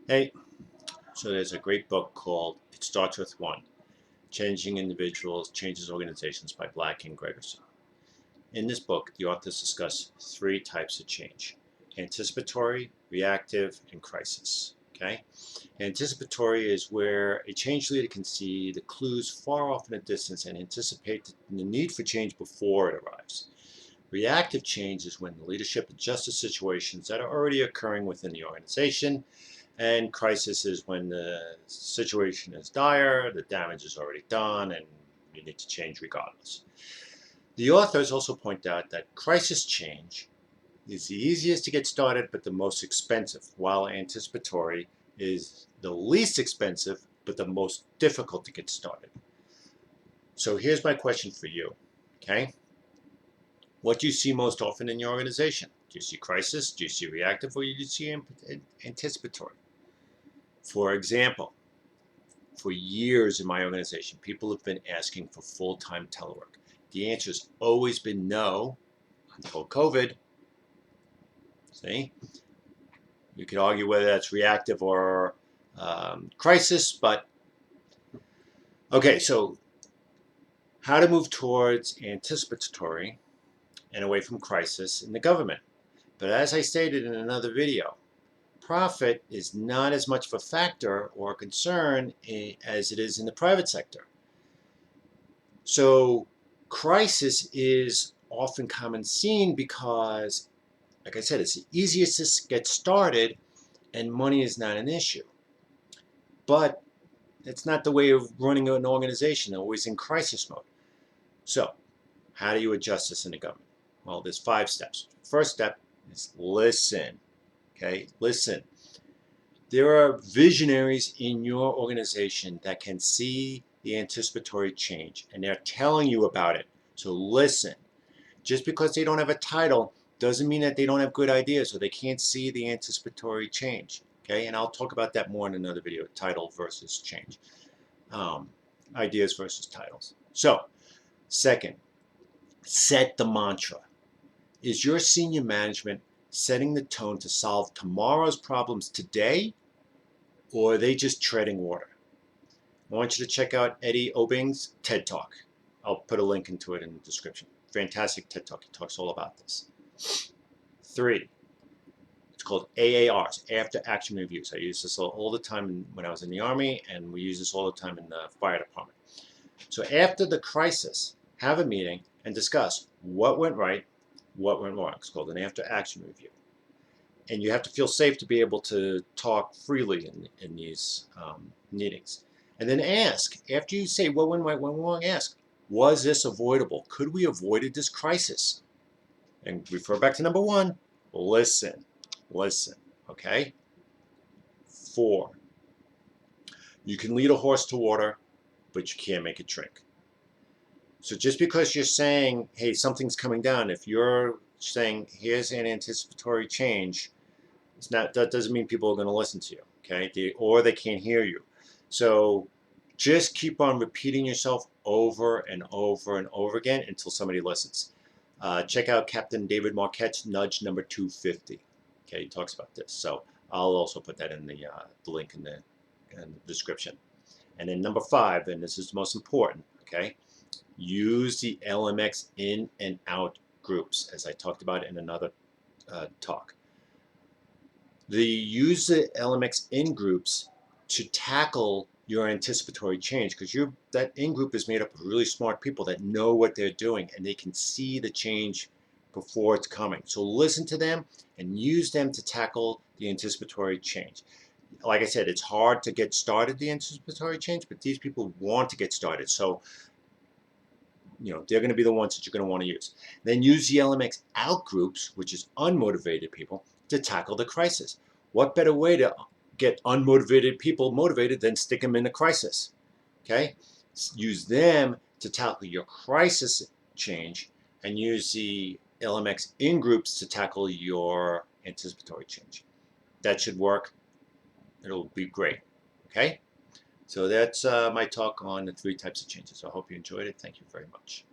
Hey, so there's a great book called It Starts With One, Changing Individuals, Changes Organizations by Black and Gregerson. In this book, the authors discuss three types of change: anticipatory, reactive, and crisis. Okay? Anticipatory is where a change leader can see the clues far off in the distance and anticipate the need for change before it arrives. Reactive change is when the leadership adjusts to situations that are already occurring within the organization, and crisis is when the situation is dire, the damage is already done, and you need to change regardless. The authors also point out that crisis change is the easiest to get started but the most expensive, while anticipatory is the least expensive but the most difficult to get started. So here's my question for you, okay? What do you see most often in your organization? Do you see crisis? Do you see reactive? Or do you see anticipatory? For example, for years in my organization, people have been asking for full-time telework. The answer has always been no until COVID. See? You could argue whether that's reactive or crisis, but okay, so how to move towards anticipatory and away from crisis in the government. But as I stated in another video, profit is not as much of a factor or a concern as it is in the private sector. So crisis is often common seen because, like I said, it's the easiest to get started and money is not an issue. But it's not the way of running an organization, always in crisis mode. So how do you adjust this in the government? Well, there's 5 steps. First step is listen. Okay, listen. There are visionaries in your organization that can see the anticipatory change, and they're telling you about it. So listen. Just because they don't have a title doesn't mean that they don't have good ideas or they can't see the anticipatory change. Okay, and I'll talk about that more in another video, title versus change. Ideas versus titles. So, second, set the mantra. Is your senior management setting the tone to solve tomorrow's problems today, or are they just treading water? I want you to check out Eddie Obing's TED Talk. I'll put a link into it in the description. Fantastic TED Talk. He talks all about this. 3, it's called AARs, After Action Reviews. I use this all the time when I was in the Army, and we use this all the time in the fire department. So after the crisis, have a meeting and discuss what went right, what went wrong. It's called an after action review. And you have to feel safe to be able to talk freely in these meetings. And then ask, after you say what went right, what went wrong, ask, was this avoidable? Could we have avoided this crisis? And refer back to number 1, listen, listen, okay? 4, you can lead a horse to water, but you can't make it drink. So just because you're saying, hey, something's coming down, if you're saying, here's an anticipatory change, that doesn't mean people are going to listen to you, okay? Or they can't hear you. So just keep on repeating yourself over and over and over again until somebody listens. Check out Captain David Marquette's Nudge number 250. Okay, he talks about this. So I'll also put that in the link in the description. And then number 5, and this is the most important, okay? Use the LMX in and out groups, as I talked about in another talk. Use the LMX in groups to tackle your anticipatory change, because that in group is made up of really smart people that know what they're doing and they can see the change before it's coming. So listen to them and use them to tackle the anticipatory change. Like I said, it's hard to get started, the anticipatory change, but these people want to get started. So they're going to be the ones that you're going to want to use. Then use the LMX out groups, which is unmotivated people, to tackle the crisis. What better way to get unmotivated people motivated than stick them in a crisis? Okay? Use them to tackle your crisis change, and use the LMX in groups to tackle your anticipatory change. That should work. It'll be great. Okay? So that's my talk on the 3 types of changes. I hope you enjoyed it. Thank you very much.